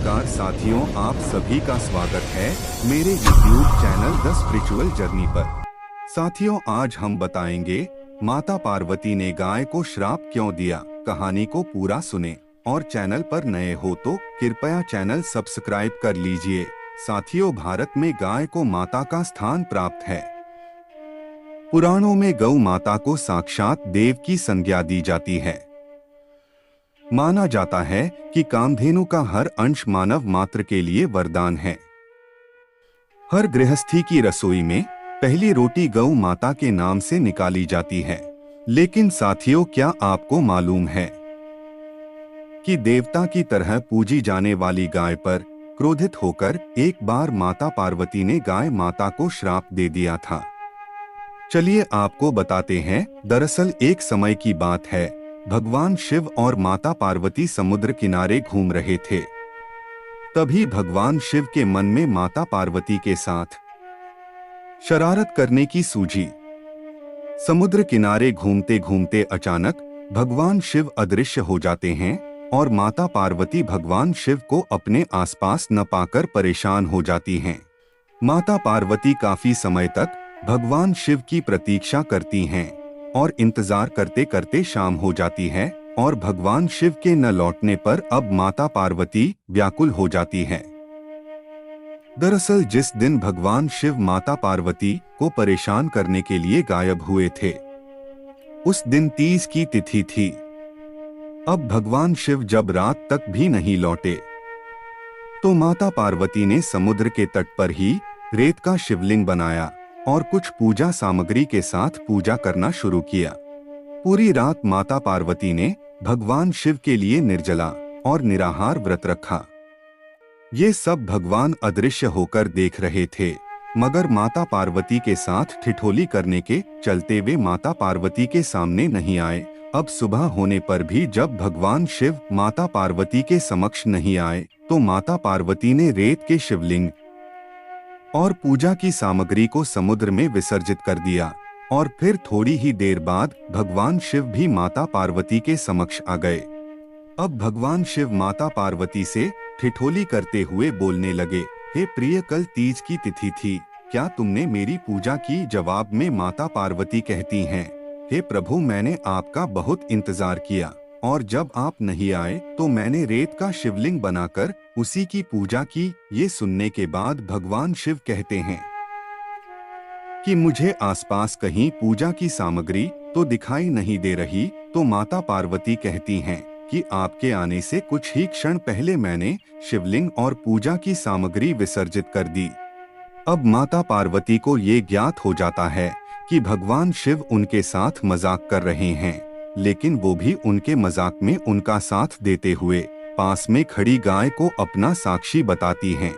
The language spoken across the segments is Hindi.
नमस्कार साथियों, आप सभी का स्वागत है मेरे YouTube channel the spiritual journey पर। साथियों, आज हम बताएंगे माता पार्वती ने गाय को श्राप क्यों दिया। कहानी को पूरा सुने और चैनल पर नए हो तो कृपया चैनल सब्सक्राइब कर लीजिए। साथियों, भारत में गाय को माता का स्थान प्राप्त है। पुराणों में गौ माता को साक्षात देव की संज्ञा दी जाती है। माना जाता है कि कामधेनु का हर अंश मानव मात्र के लिए वरदान है। हर गृहस्थी की रसोई में पहली रोटी गौ माता के नाम से निकाली जाती है। लेकिन साथियों, क्या आपको मालूम है कि देवता की तरह पूजी जाने वाली गाय पर क्रोधित होकर एक बार माता पार्वती ने गाय माता को श्राप दे दिया था। चलिए आपको बताते हैं। दरअसल एक समय की बात है, भगवान शिव और माता पार्वती समुद्र किनारे घूम रहे थे। तभी भगवान शिव के मन में माता पार्वती के साथ शरारत करने की सूझी। समुद्र किनारे घूमते घूमते अचानक भगवान शिव अदृश्य हो जाते हैं और माता पार्वती भगवान शिव को अपने आसपास न पाकर परेशान हो जाती हैं। माता पार्वती काफी समय तक भगवान शिव की प्रतीक्षा करती हैं और इंतजार करते करते शाम हो जाती है और भगवान शिव के न लौटने पर अब माता पार्वती व्याकुल हो जाती है। दरअसल जिस दिन भगवान शिव माता पार्वती को परेशान करने के लिए गायब हुए थे, उस दिन तीज की तिथि थी। अब भगवान शिव जब रात तक भी नहीं लौटे तो माता पार्वती ने समुद्र के तट पर ही रेत का शिवलिंग बनाया और कुछ पूजा सामग्री के साथ पूजा करना शुरू किया। पूरी रात माता पार्वती ने भगवान शिव के लिए निर्जला और निराहार व्रत रखा। ये सब भगवान अदृश्य होकर देख रहे थे, मगर माता पार्वती के साथ ठिठोली करने के चलते वे माता पार्वती के सामने नहीं आए। अब सुबह होने पर भी जब भगवान शिव माता पार्वती के समक्ष नहीं आए तो माता पार्वती ने रेत के शिवलिंग और पूजा की सामग्री को समुद्र में विसर्जित कर दिया। और फिर थोड़ी ही देर बाद भगवान शिव भी माता पार्वती के समक्ष आ गए। अब भगवान शिव माता पार्वती से ठिठोली करते हुए बोलने लगे, हे प्रिय, कल तीज की तिथि थी, क्या तुमने मेरी पूजा की? जवाब में माता पार्वती कहती हैं, हे प्रभु, मैंने आपका बहुत इंतजार किया और जब आप नहीं आए तो मैंने रेत का शिवलिंग बनाकर उसी की पूजा की। ये सुनने के बाद भगवान शिव कहते हैं कि मुझे आसपास कहीं पूजा की सामग्री तो दिखाई नहीं दे रही। तो माता पार्वती कहती हैं कि आपके आने से कुछ ही क्षण पहले मैंने शिवलिंग और पूजा की सामग्री विसर्जित कर दी। अब माता पार्वती को ये ज्ञात हो जाता है कि भगवान शिव उनके साथ मजाक कर रहे हैं, लेकिन वो भी उनके मजाक में उनका साथ देते हुए पास में खड़ी गाय को अपना साक्षी बताती हैं।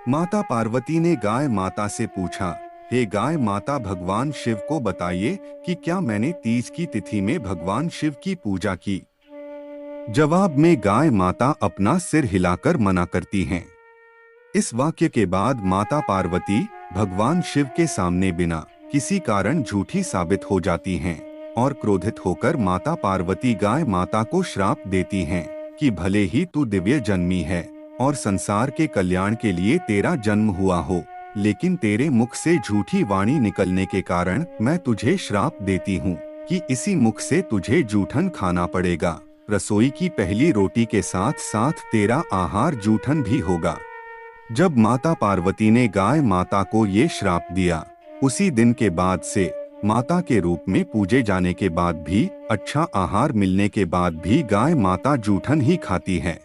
माता पार्वती ने गाय माता से पूछा, हे गाय माता, भगवान शिव को बताइए कि क्या मैंने तीज की तिथि में भगवान शिव की पूजा की? जवाब में गाय माता अपना सिर हिलाकर मना करती हैं। इस वाक्य के बाद माता पार्वती भगवान शिव के सामने बिना किसी कारण झूठी साबित हो जाती हैं और क्रोधित होकर माता पार्वती गाय माता को श्राप देती हैं कि भले ही तू दिव्य जन्मी है और संसार के कल्याण के लिए तेरा जन्म हुआ हो, लेकिन तेरे मुख से झूठी वाणी निकलने के कारण मैं तुझे श्राप देती हूँ कि इसी मुख से तुझे जूठन खाना पड़ेगा। रसोई की पहली रोटी के साथ साथ तेरा आहार जूठन भी होगा। जब माता पार्वती ने गाय माता को ये श्राप दिया, उसी दिन के बाद से माता के रूप में पूजे जाने के बाद भी, अच्छा आहार मिलने के बाद भी गाय माता जूठन ही खाती है।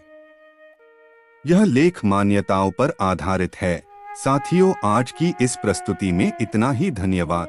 यह लेख मान्यताओं पर आधारित है। साथियों, आज की इस प्रस्तुति में इतना ही। धन्यवाद।